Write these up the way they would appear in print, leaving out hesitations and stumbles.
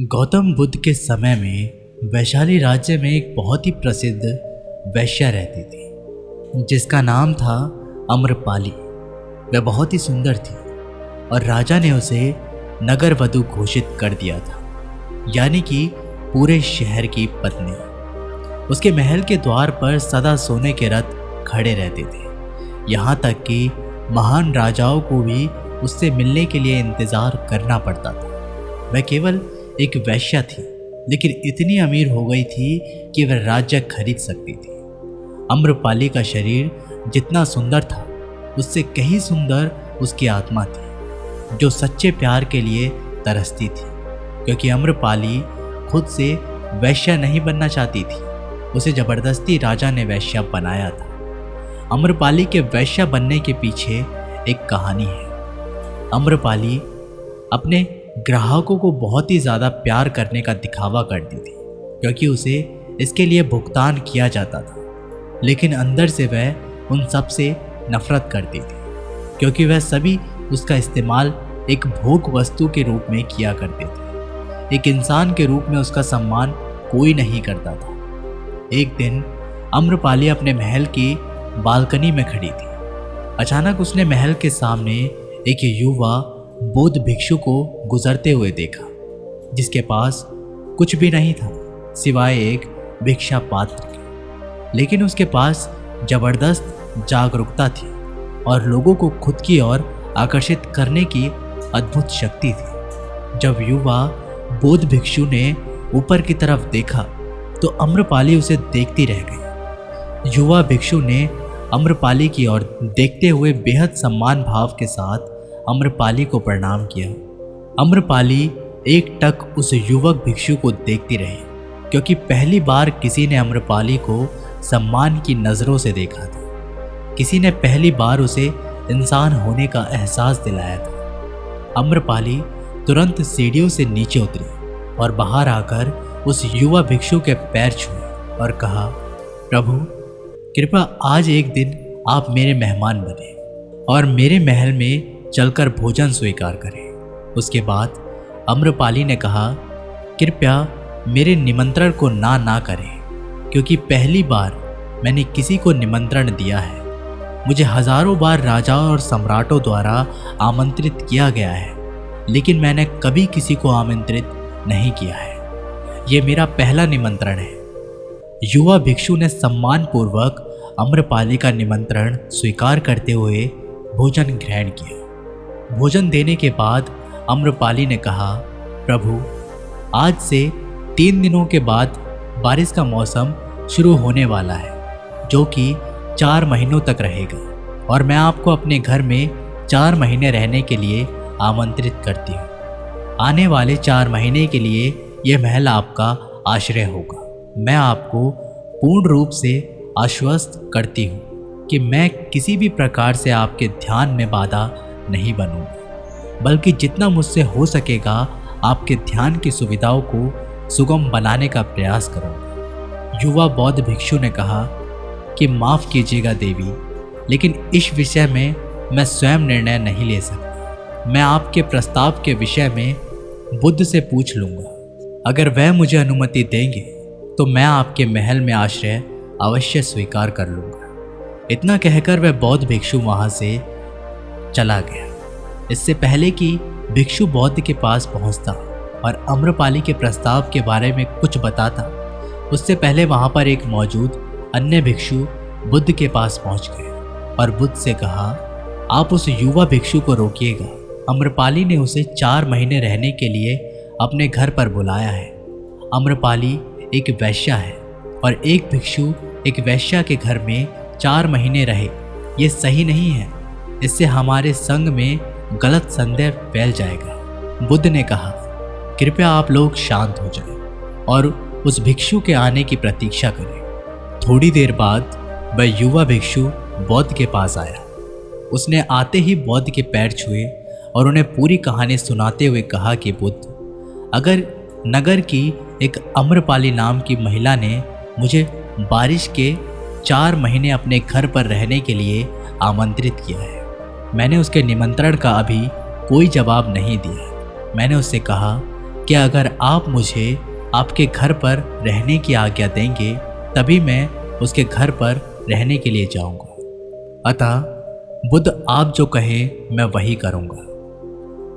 गौतम बुद्ध के समय में वैशाली राज्य में एक बहुत ही प्रसिद्ध वैश्या रहती थी जिसका नाम था अम्रपाली। वह बहुत ही सुंदर थी और राजा ने उसे नगर वधु घोषित कर दिया था, यानी कि पूरे शहर की पत्नी। उसके महल के द्वार पर सदा सोने के रथ खड़े रहते थे, यहाँ तक कि महान राजाओं को भी उससे मिलने के लिए इंतज़ार करना पड़ता था। वह केवल एक वैश्या थी, लेकिन इतनी अमीर हो गई थी कि वह राज्य खरीद सकती थी। अम्रपाली का शरीर जितना सुंदर था, उससे कहीं सुंदर उसकी आत्मा थी, जो सच्चे प्यार के लिए तरसती थी। क्योंकि अम्रपाली खुद से वैश्या नहीं बनना चाहती थी, उसे जबरदस्ती राजा ने वैश्या बनाया था। अम्रपाली के वैश्या बनने के पीछे एक कहानी है। अम्रपाली अपने ग्राहकों को बहुत ही ज़्यादा प्यार करने का दिखावा करती थी, क्योंकि उसे इसके लिए भुगतान किया जाता था। लेकिन अंदर से वह उन सब से नफरत करती थी, क्योंकि वह सभी उसका इस्तेमाल एक भोग वस्तु के रूप में किया करते थे। एक इंसान के रूप में उसका सम्मान कोई नहीं करता था। एक दिन अम्रपाली अपने महल की बालकनी में खड़ी थी। अचानक उसने महल के सामने एक युवा बौद्ध भिक्षु को गुजरते हुए देखा, जिसके पास कुछ भी नहीं था सिवाय एक भिक्षा पात्र के। लेकिन उसके पास जबरदस्त जागरूकता थी और लोगों को खुद की ओर आकर्षित करने की अद्भुत शक्ति थी। जब युवा बौद्ध भिक्षु ने ऊपर की तरफ देखा तो अम्रपाली उसे देखती रह गई। युवा भिक्षु ने अम्रपाली की ओर देखते हुए बेहद सम्मान भाव के साथ अम्रपाली को प्रणाम किया। अम्रपाली एक टक उस युवक भिक्षु को देखती रही, क्योंकि पहली बार किसी ने अम्रपाली को सम्मान की नज़रों से देखा था। किसी ने पहली बार उसे इंसान होने का एहसास दिलाया था। अम्रपाली तुरंत सीढ़ियों से नीचे उतरी और बाहर आकर उस युवा भिक्षु के पैर छुए और कहा, प्रभु कृपया आज एक दिन आप मेरे मेहमान बने और मेरे महल में चलकर भोजन स्वीकार करें। उसके बाद अम्रपाली ने कहा, कृपया मेरे निमंत्रण को ना करें, क्योंकि पहली बार मैंने किसी को निमंत्रण दिया है। मुझे हजारों बार राजाओं और सम्राटों द्वारा आमंत्रित किया गया है, लेकिन मैंने कभी किसी को आमंत्रित नहीं किया है। ये मेरा पहला निमंत्रण है। युवा भिक्षु ने सम्मानपूर्वक अम्रपाली का निमंत्रण स्वीकार करते हुए भोजन ग्रहण किया। भोजन देने के बाद अम्रपाली ने कहा, प्रभु आज से 3 दिनों के बाद बारिश का मौसम शुरू होने वाला है, जो कि 4 महीनों तक रहेगा, और मैं आपको अपने घर में 4 महीने रहने के लिए आमंत्रित करती हूँ। आने वाले 4 महीने के लिए यह महल आपका आश्रय होगा। मैं आपको पूर्ण रूप से आश्वस्त करती हूँ कि मैं किसी भी प्रकार से आपके ध्यान में बाधा नहीं बनूंगा, बल्कि जितना मुझसे हो सकेगा आपके ध्यान की सुविधाओं को सुगम बनाने का प्रयास करूंगा। युवा बौद्ध भिक्षु ने कहा कि माफ़ कीजिएगा देवी, लेकिन इस विषय में मैं स्वयं निर्णय नहीं ले सकता। मैं आपके प्रस्ताव के विषय में बुद्ध से पूछ लूँगा। अगर वह मुझे अनुमति देंगे तो मैं आपके महल में आश्रय अवश्य स्वीकार कर लूँगा। इतना कहकर वह बौद्ध भिक्षु वहाँ से चला गया। इससे पहले कि भिक्षु बौद्ध के पास पहुंचता और अम्रपाली के प्रस्ताव के बारे में कुछ बताता, उससे पहले वहां पर एक मौजूद अन्य भिक्षु बुद्ध के पास पहुंच गए और बुद्ध से कहा, आप उस युवा भिक्षु को रोकिएगा। अम्रपाली ने उसे 4 महीने रहने के लिए अपने घर पर बुलाया है। अम्रपाली एक वैश्या है और एक भिक्षु एक वैश्या के घर में 4 महीने रहे, ये सही नहीं है। इससे हमारे संघ में गलत संदेह फैल जाएगा। बुद्ध ने कहा, कृपया आप लोग शांत हो जाएं और उस भिक्षु के आने की प्रतीक्षा करें। थोड़ी देर बाद वह युवा भिक्षु बौद्ध के पास आया। उसने आते ही बौद्ध के पैर छुए और उन्हें पूरी कहानी सुनाते हुए कहा कि बुद्ध, अगर नगर की एक अम्रपाली नाम की महिला ने मुझे बारिश के 4 महीने अपने घर पर रहने के लिए आमंत्रित किया है, मैंने उसके निमंत्रण का अभी कोई जवाब नहीं दिया। मैंने उससे कहा कि अगर आप मुझे आपके घर पर रहने की आज्ञा देंगे तभी मैं उसके घर पर रहने के लिए जाऊंगा। अतः बुद्ध आप जो कहें मैं वही करूंगा।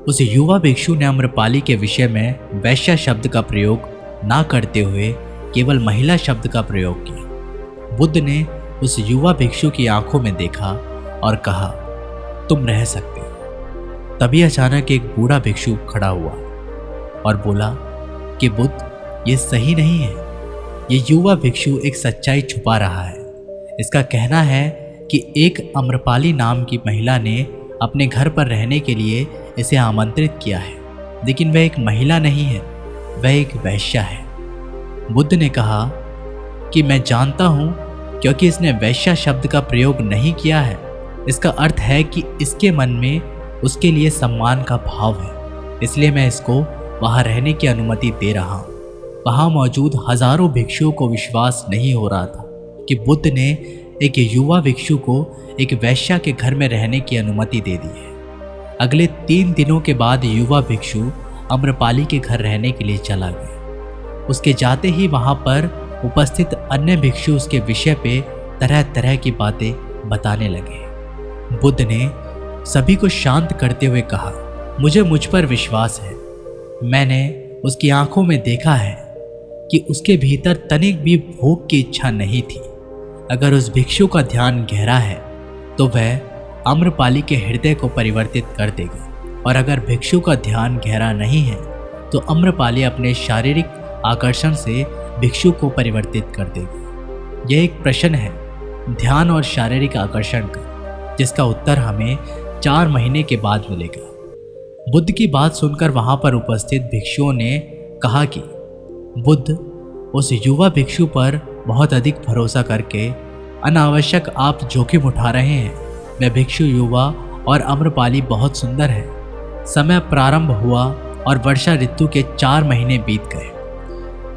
उस युवा भिक्षु ने अम्रपाली के विषय में वैश्या शब्द का प्रयोग ना करते हुए केवल महिला शब्द का प्रयोग किया। बुद्ध ने उस युवा भिक्षु की आंखों में देखा और कहा, तुम रह सकते हो। तभी अचानक एक बूढ़ा भिक्षु खड़ा हुआ और बोला कि बुद्ध, ये सही नहीं है। ये युवा भिक्षु एक सच्चाई छुपा रहा है। इसका कहना है कि एक अम्रपाली नाम की महिला ने अपने घर पर रहने के लिए इसे आमंत्रित किया है, लेकिन वह एक महिला नहीं है, वह एक वैश्या है। बुद्ध ने कहा कि मैं जानता हूँ, क्योंकि इसने वैश्या शब्द का प्रयोग नहीं किया है। इसका अर्थ है कि इसके मन में उसके लिए सम्मान का भाव है, इसलिए मैं इसको वहाँ रहने की अनुमति दे रहा हूँ। वहाँ मौजूद हजारों भिक्षुओं को विश्वास नहीं हो रहा था कि बुद्ध ने एक युवा भिक्षु को एक वैश्या के घर में रहने की अनुमति दे दी है। अगले 3 दिनों के बाद युवा भिक्षु अम्रपाली के घर रहने के लिए चला गया। उसके जाते ही वहाँ पर उपस्थित अन्य भिक्षु उसके विषय पे तरह तरह की बातें बताने लगे। बुद्ध ने सभी को शांत करते हुए कहा, मुझे मुझ पर विश्वास है। मैंने उसकी आंखों में देखा है कि उसके भीतर तनिक भी भोग की इच्छा नहीं थी। अगर उस भिक्षु का ध्यान गहरा है तो वह अम्रपाली के हृदय को परिवर्तित कर देगा, और अगर भिक्षु का ध्यान गहरा नहीं है तो अम्रपाली अपने शारीरिक आकर्षण से भिक्षु को परिवर्तित कर देगा। यह एक प्रश्न है ध्यान और शारीरिक आकर्षण का, जिसका उत्तर हमें 4 महीने के बाद मिलेगा। बुद्ध की बात सुनकर वहां पर उपस्थित भिक्षुओं ने कहा कि बुद्ध, उस युवा भिक्षु पर बहुत अधिक भरोसा करके अनावश्यक आप जोखिम उठा रहे हैं। वह भिक्षु युवा और अम्रपाली बहुत सुंदर है। समय प्रारंभ हुआ और वर्षा ऋतु के 4 महीने बीत गए।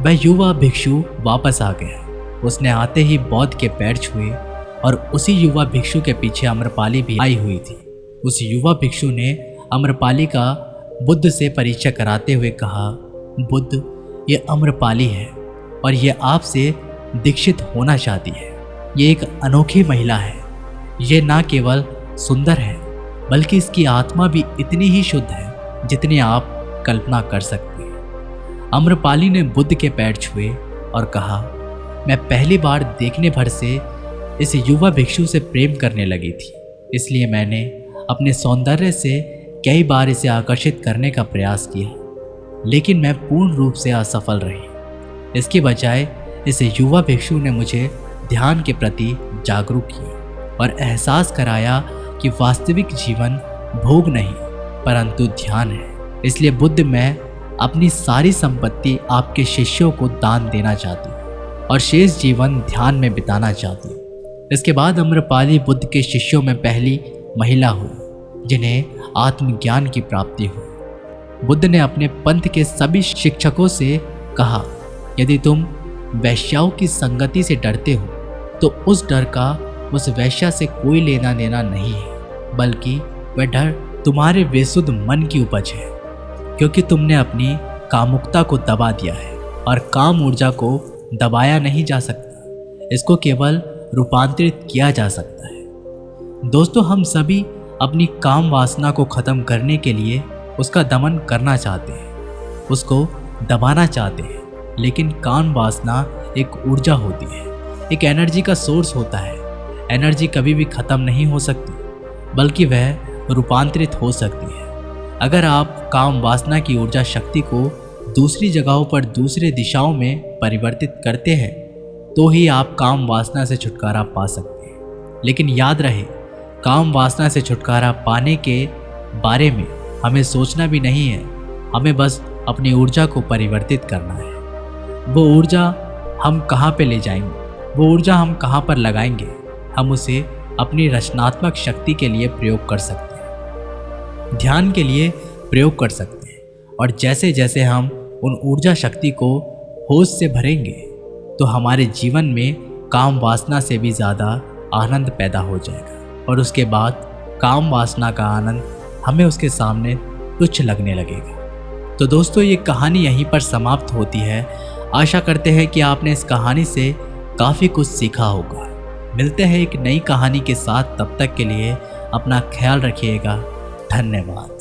वह युवा भिक्षु वापस आ गया। उसने आते ही बौद्ध के पैर छुए और उसी युवा भिक्षु के पीछे अम्रपाली भी आई हुई थी। उस युवा भिक्षु ने अम्रपाली का बुद्ध से परिचय कराते हुए कहा, बुद्ध, ये अम्रपाली है और ये आपसे दीक्षित होना चाहती है। ये एक अनोखी महिला है। ये ना केवल सुंदर है बल्कि इसकी आत्मा भी इतनी ही शुद्ध है जितनी आप कल्पना कर सकते हैं। अम्रपाली ने बुद्ध के पैर छुए और कहा, मैं पहली बार देखने भर से इस युवा भिक्षु से प्रेम करने लगी थी, इसलिए मैंने अपने सौंदर्य से कई बार इसे आकर्षित करने का प्रयास किया, लेकिन मैं पूर्ण रूप से असफल रही। इसके बजाय इस युवा भिक्षु ने मुझे ध्यान के प्रति जागरूक किया और एहसास कराया कि वास्तविक जीवन भोग नहीं परंतु ध्यान है। इसलिए बुद्ध, मैं अपनी सारी संपत्ति आपके शिष्यों को दान देना चाहती हूँ और शेष जीवन ध्यान में बिताना चाहती हूँ। इसके बाद अम्रपाली बुद्ध के शिष्यों में पहली महिला हुई जिन्हें आत्मज्ञान की प्राप्ति हुई। बुद्ध ने अपने पंथ के सभी शिक्षकों से कहा, यदि तुम वैश्याओं की संगति से डरते हो तो उस डर का उस वैश्या से कोई लेना देना नहीं है, बल्कि वह डर तुम्हारे बेसुध मन की उपज है, क्योंकि तुमने अपनी कामुकता को दबा दिया है और काम ऊर्जा को दबाया नहीं जा सकता, इसको केवल रूपांतरित किया जा सकता है। दोस्तों, हम सभी अपनी काम वासना को खत्म करने के लिए उसका दमन करना चाहते हैं, उसको दबाना चाहते हैं, लेकिन काम वासना एक ऊर्जा होती है, एक एनर्जी का सोर्स होता है। एनर्जी कभी भी खत्म नहीं हो सकती, बल्कि वह रूपांतरित हो सकती है। अगर आप काम वासना की ऊर्जा शक्ति को दूसरी जगहों पर दूसरे दिशाओं में परिवर्तित करते हैं तो ही आप काम वासना से छुटकारा पा सकते हैं। लेकिन याद रहे, काम वासना से छुटकारा पाने के बारे में हमें सोचना भी नहीं है, हमें बस अपनी ऊर्जा को परिवर्तित करना है। वो ऊर्जा हम कहाँ पे ले जाएंगे, वो ऊर्जा हम कहाँ पर लगाएंगे, हम उसे अपनी रचनात्मक शक्ति के लिए प्रयोग कर सकते हैं, ध्यान के लिए प्रयोग कर सकते हैं। और जैसे जैसे हम उन ऊर्जा शक्ति को होश से भरेंगे तो हमारे जीवन में काम वासना से भी ज़्यादा आनंद पैदा हो जाएगा, और उसके बाद काम वासना का आनंद हमें उसके सामने तुच्छ लगने लगेगा। तो दोस्तों ये कहानी यहीं पर समाप्त होती है। आशा करते हैं कि आपने इस कहानी से काफ़ी कुछ सीखा होगा। मिलते हैं एक नई कहानी के साथ, तब तक के लिए अपना ख्याल रखिएगा। धन्यवाद।